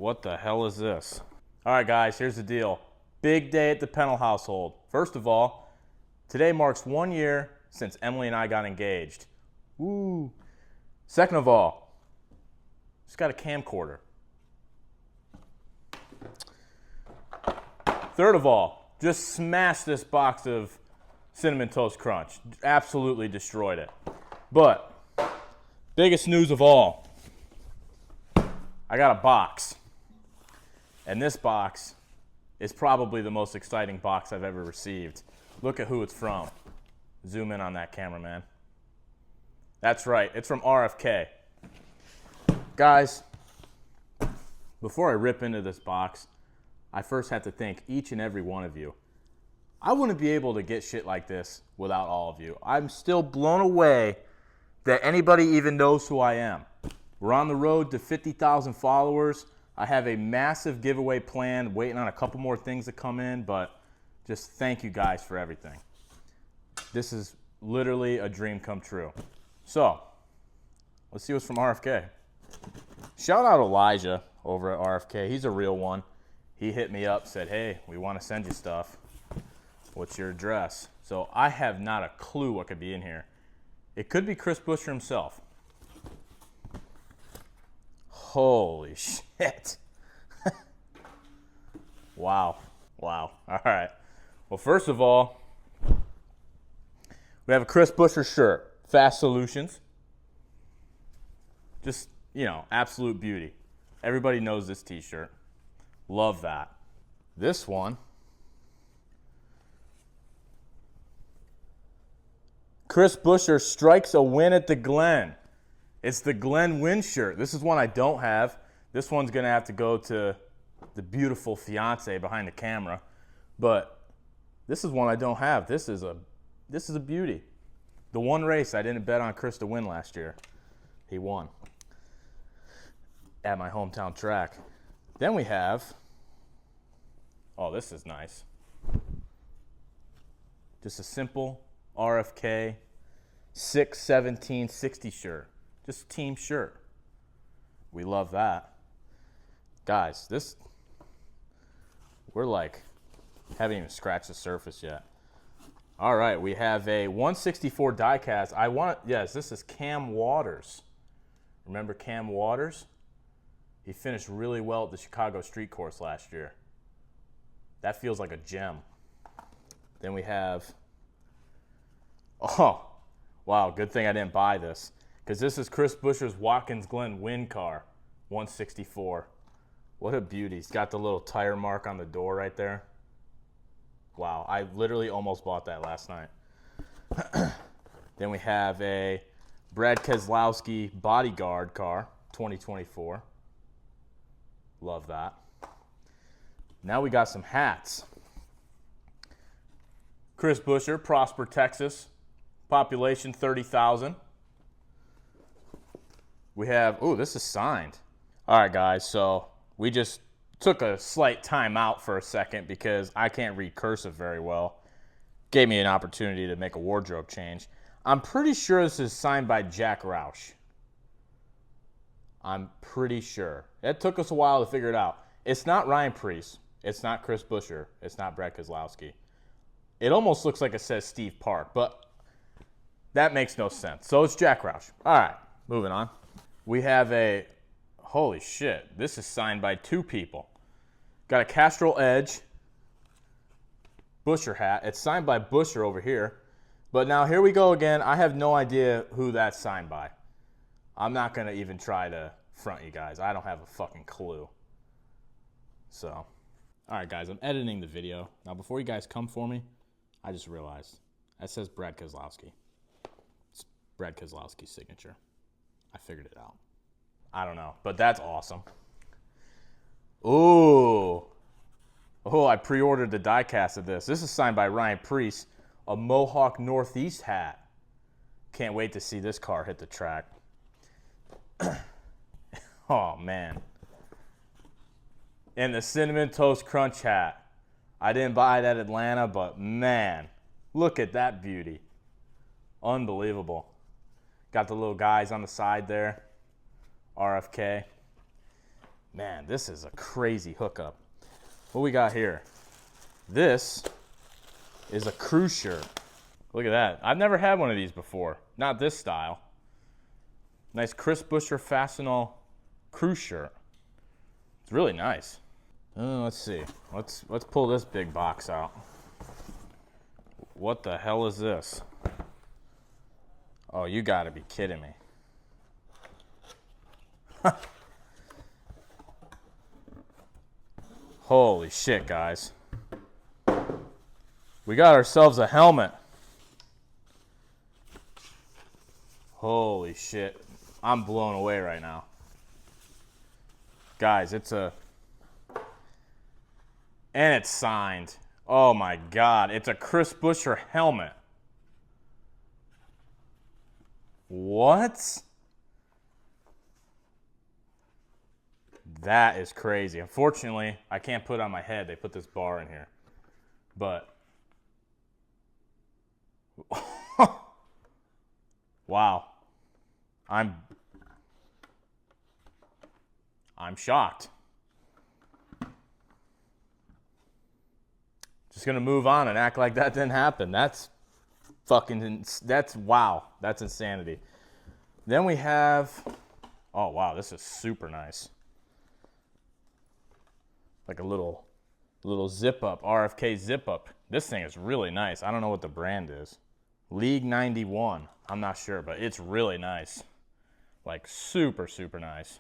what the hell is this? All right, guys, here's the deal. Big day at the Pennell household. First of all, today marks 1 year since Emily and I got engaged. Woo. Second of all, just got a camcorder. Third of all, just smashed this box of Cinnamon Toast Crunch. Absolutely destroyed it. But biggest news of all, I got a box. And this box is probably the most exciting box I've ever received. Look at who it's from. Zoom in on that cameraman. That's right, it's from RFK. Guys, before I rip into this box, I first have to thank each and every one of you. I wouldn't be able to get shit like this without all of you. I'm still blown away that anybody even knows who I am. We're on the road to 50,000 followers. I have a massive giveaway planned, waiting on a couple more things to come in, but just thank you guys for everything. This is literally a dream come true. So, let's see what's from RFK. Shout out Elijah over at RFK. He's a real one. He hit me up, said, hey, we want to send you stuff. What's your address? So I have not a clue what could be in here. It could be Chris Buescher himself. Holy shit. Wow. Wow. All right. Well, first of all, we have a Chris Buescher shirt. Fast Solutions. Just, you know, absolute beauty. Everybody knows this t-shirt. Love that. This one. Chris Buescher strikes a win at the Glen. It's the Glen win shirt. This is one I don't have. This one's going to have to go to the beautiful fiance behind the camera. But this is one I don't have. This is a beauty. The one race I didn't bet on Chris to win last year. He won at my hometown track. Then we have, oh, this is nice. Just a simple RFK 6/17/60 shirt. Just a team shirt. We love that. Guys, we're like, haven't even scratched the surface yet. All right, we have a 164 diecast. Yes, this is Cam Waters. Remember Cam Waters? He finished really well at the Chicago Street Course last year. That feels like a gem. Then we have, oh, wow, good thing I didn't buy this, because this is Chris Buescher's Watkins Glen Win car, 164. What a beauty. He's got the little tire mark on the door right there. Wow, I literally almost bought that last night. Then we have a Brad Keselowski Bodyguard car, 2024. Love that. Now we got some hats. Chris Buescher, Prosper, Texas. Population 30,000. We have, oh, this is signed. All right, guys, so we just took a slight time out for a second because I can't read cursive very well. Gave me an opportunity to make a wardrobe change. I'm pretty sure this is signed by Jack Roush. I'm pretty sure. It took us a while to figure it out. It's not Ryan Preece. It's not Chris Buescher. It's not Brad Keselowski. It almost looks like it says Steve Park, but that makes no sense. So it's Jack Roush. All right, moving on. We have a, holy shit, this is signed by two people. Got a Castrol Edge Buescher hat. It's signed by Buescher over here. But now here we go again. I have no idea who that's signed by. I'm not going to even try to front you guys. I don't have a fucking clue. So, all right, guys, I'm editing the video. Now, before you guys come for me, I just realized that says Brad Keselowski. It's Brad Keselowski's signature. I figured it out. I don't know, but that's awesome. Ooh. Oh, I pre-ordered the diecast of this. This is signed by Ryan Preece, a Mohawk Northeast hat. Can't wait to see this car hit the track. Oh, man. And the Cinnamon Toast Crunch hat. I didn't buy it at Atlanta, but man, look at that beauty. Unbelievable. Got the little guys on the side there. RFK. Man, this is a crazy hookup. What we got here? This is a crew shirt. Look at that. I've never had one of these before. Not this style. Nice Chris Buescher Fastenal crew shirt. It's really nice. Let's see. Let's pull this big box out. What the hell is this? Oh, you gotta be kidding me. Holy shit, guys. We got ourselves a helmet. Holy shit. I'm blown away right now. Guys, and it's signed. Oh my God, it's a Chris Buescher helmet. What? That is crazy. Unfortunately, I can't put it on my head. They put this bar in here. But, wow. I'm shocked. Just gonna move on and act like that didn't happen. That's wow. That's insanity. Then we have, oh wow, this is super nice. Like a little zip up, RFK zip up. This thing is really nice. I don't know what the brand is. League 91. I'm not sure, but it's really nice. Like super, super nice.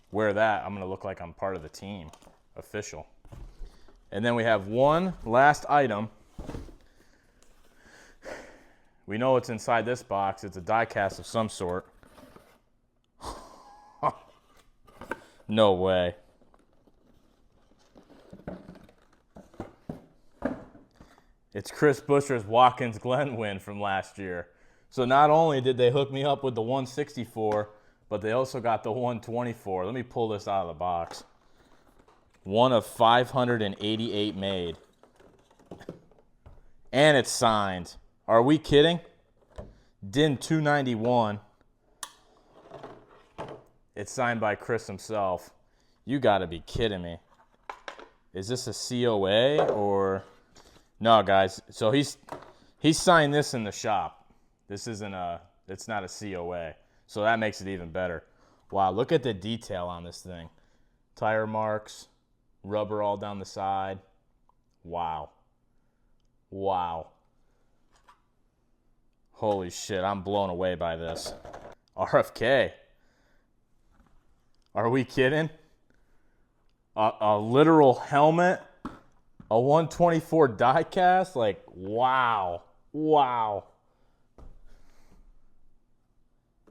Wear that, I'm gonna look like I'm part of the team. Official. And then we have one last item. We know what's inside this box. It's a die cast of some sort. No way. It's Chris Buescher's Watkins Glen win from last year. So not only did they hook me up with the 164, but they also got the 124. Let me pull this out of the box. One of 588 made. And it's signed. Are we kidding? DIN 291. It's signed by Chris himself. You gotta be kidding me. Is this a COA or... No, guys. So he's signed this in the shop. This isn't it's not a COA. So that makes it even better. Wow, look at the detail on this thing. Tire marks, rubber all down the side. Wow. Wow. Holy shit, I'm blown away by this. RFK. Are we kidding? A literal helmet? A 124 die cast? Like, wow. Wow.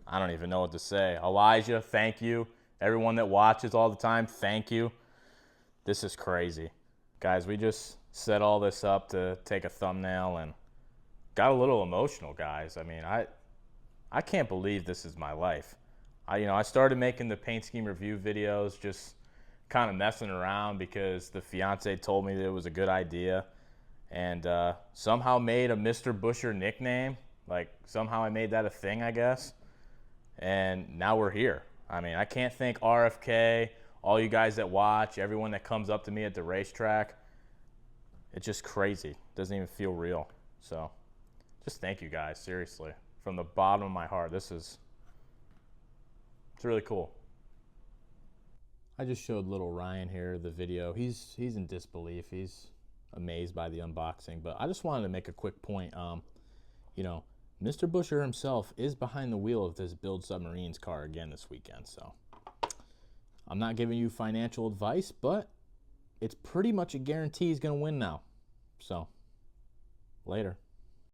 I don't even know what to say. Elijah, thank you. Everyone that watches all the time, thank you. This is crazy. Guys, we just set all this up to take a thumbnail and got a little emotional, guys. I mean, I can't believe this is my life. I started making the paint scheme review videos just kind of messing around because the fiance told me that it was a good idea, and somehow made a Mr. Buescher nickname. Like, somehow I made that a thing, I guess. And now we're here. I mean, I can't thank RFK, all you guys that watch, everyone that comes up to me at the racetrack. It's just crazy. It doesn't even feel real. So just thank you guys, seriously. From the bottom of my heart, it's really cool. I just showed little Ryan here the video. He's in disbelief. He's amazed by the unboxing. But I just wanted to make a quick point. Mr. Buescher himself is behind the wheel of this Build Submarines car again this weekend. So I'm not giving you financial advice, but it's pretty much a guarantee he's going to win now. So later.